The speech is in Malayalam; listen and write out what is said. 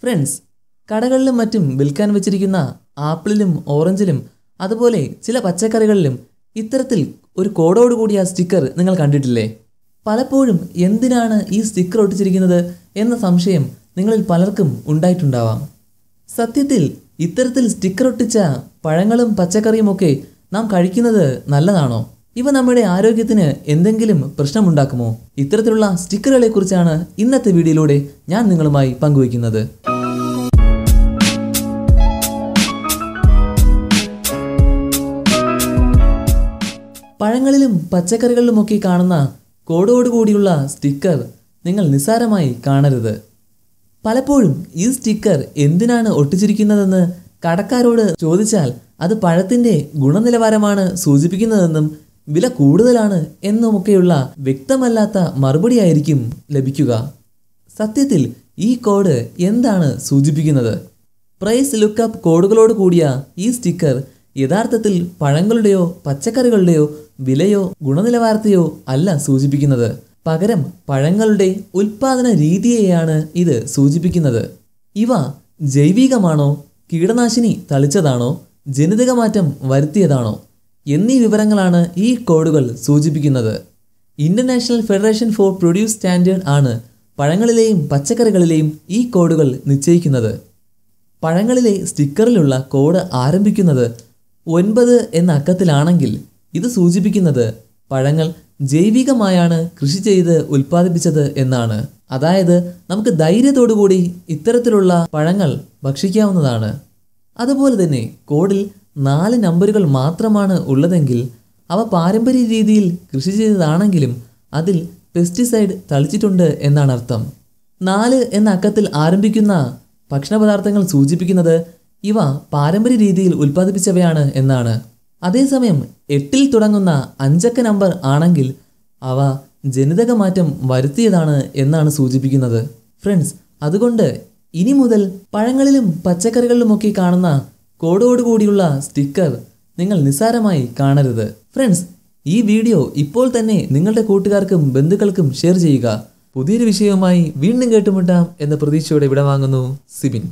ഫ്രണ്ട്സ്, കടകളിലും മറ്റും വിൽക്കാൻ വെച്ചിരിക്കുന്ന ആപ്പിളിലും ഓറഞ്ചിലും അതുപോലെ ചില പച്ചക്കറികളിലും ഇത്തരത്തിൽ ഒരു കോഡോട് കൂടിയ സ്റ്റിക്കർ നിങ്ങൾ കണ്ടിട്ടില്ലേ? പലപ്പോഴും എന്തിനാണ് ഈ സ്റ്റിക്കർ ഒട്ടിച്ചിരിക്കുന്നത് എന്ന സംശയം നിങ്ങളിൽ പലർക്കും ഉണ്ടായിട്ടുണ്ടാവാം. സത്യത്തിൽ ഇത്തരത്തിൽ സ്റ്റിക്കർ ഒട്ടിച്ച പഴങ്ങളും പച്ചക്കറിയുമൊക്കെ നാം കഴിക്കുന്നത് നല്ലതാണോ? ഇവ നമ്മുടെ ആരോഗ്യത്തിന് എന്തെങ്കിലും പ്രശ്നമുണ്ടാക്കുമോ? ഇത്തരത്തിലുള്ള സ്റ്റിക്കറുകളെ കുറിച്ചാണ് ഇന്നത്തെ വീഡിയോയിലൂടെ ഞാൻ നിങ്ങളുമായി പങ്കുവയ്ക്കുന്നത്. പഴങ്ങളിലും പച്ചക്കറികളിലുമൊക്കെ കാണുന്ന കോഡോടുകൂടിയുള്ള സ്റ്റിക്കർ നിങ്ങൾ നിസ്സാരമായി കാണരുത്. പലപ്പോഴും ഈ സ്റ്റിക്കർ എന്തിനാണ് ഒട്ടിച്ചിരിക്കുന്നതെന്ന് കടക്കാരോട് ചോദിച്ചാൽ അത് പഴത്തിൻ്റെ ഗുണനിലവാരമാണ് സൂചിപ്പിക്കുന്നതെന്നും വില കൂടുതലാണ് എന്നുമൊക്കെയുള്ള വ്യക്തമല്ലാത്ത മറുപടിയായിരിക്കും ലഭിക്കുക. സത്യത്തിൽ ഈ കോഡ് എന്താണ് സൂചിപ്പിക്കുന്നത്? പ്രൈസ് ലുക്കപ്പ് കോഡുകളോട് കൂടിയ ഈ സ്റ്റിക്കർ യഥാർത്ഥത്തിൽ പഴങ്ങളുടെയോ പച്ചക്കറികളുടെയോ വിലയോ ഗുണനിലവാരത്തെയോ അല്ല സൂചിപ്പിക്കുന്നത്. പകരം പഴങ്ങളുടെ ഉൽപാദന രീതിയെയാണ് ഇത് സൂചിപ്പിക്കുന്നത്. ഇവ ജൈവികമാണോ, കീടനാശിനി തളിച്ചതാണോ, ജനിതകമാറ്റം വരുത്തിയതാണോ എന്നീ വിവരങ്ങളാണ് ഈ കോഡുകൾ സൂചിപ്പിക്കുന്നത്. International federation for produce standard ആണ് പഴങ്ങളിലെയും പച്ചക്കറികളിലെയും ഈ കോഡുകൾ നിശ്ചയിക്കുന്നത്. പഴങ്ങളിലെ സ്റ്റിക്കറിലുള്ള കോഡ് ആരംഭിക്കുന്നത് 9 എന്ന അക്കത്തിലാണെങ്കിൽ ഇത് സൂചിപ്പിക്കുന്നത് പഴങ്ങൾ ജൈവികമായാണ് കൃഷി ചെയ്ത് ഉൽപ്പാദിപ്പിച്ചത് എന്നാണ്. അതായത് നമുക്ക് ധൈര്യത്തോടുകൂടി ഇത്തരത്തിലുള്ള പഴങ്ങൾ ഭക്ഷിക്കാവുന്നതാണ്. അതുപോലെ തന്നെ കോഡിൽ 4 നമ്പറുകൾ മാത്രമാണ് ഉള്ളതെങ്കിൽ അവ പാരമ്പര്യ രീതിയിൽ കൃഷി ചെയ്തതാണെങ്കിലും അതിൽ പെസ്റ്റിസൈഡ് തളിച്ചിട്ടുണ്ട് എന്നാണ് അർത്ഥം. 4 എന്ന അക്കത്തിൽ ആരംഭിക്കുന്ന ഭക്ഷണപദാർത്ഥങ്ങൾ സൂചിപ്പിക്കുന്നത് ഇവ പാരമ്പര്യ രീതിയിൽ ഉൽപ്പാദിപ്പിച്ചവയാണ് എന്നാണ്. അതേസമയം 8 തുടങ്ങുന്ന 5 അക്ക നമ്പർ ആണെങ്കിൽ അവ ജനിതകമാറ്റം വരുത്തിയതാണ് എന്നാണ് സൂചിപ്പിക്കുന്നത്. ഫ്രണ്ട്സ്, അതുകൊണ്ട് ഇനി മുതൽ പഴങ്ങളിലും പച്ചക്കറികളിലുമൊക്കെ കാണുന്ന കോഡോടുകൂടിയുള്ള സ്റ്റിക്കർ നിങ്ങൾ നിസ്സാരമായി കാണരുത്. ഫ്രണ്ട്സ്, ഈ വീഡിയോ ഇപ്പോൾ തന്നെ നിങ്ങളുടെ കൂട്ടുകാർക്കും ബന്ധുക്കൾക്കും ഷെയർ ചെയ്യുക. പുതിയൊരു വിഷയവുമായി വീണ്ടും കേട്ടുമുട്ടാം എന്ന പ്രതീക്ഷയോടെ വിടവാങ്ങുന്നു സിബിൻ.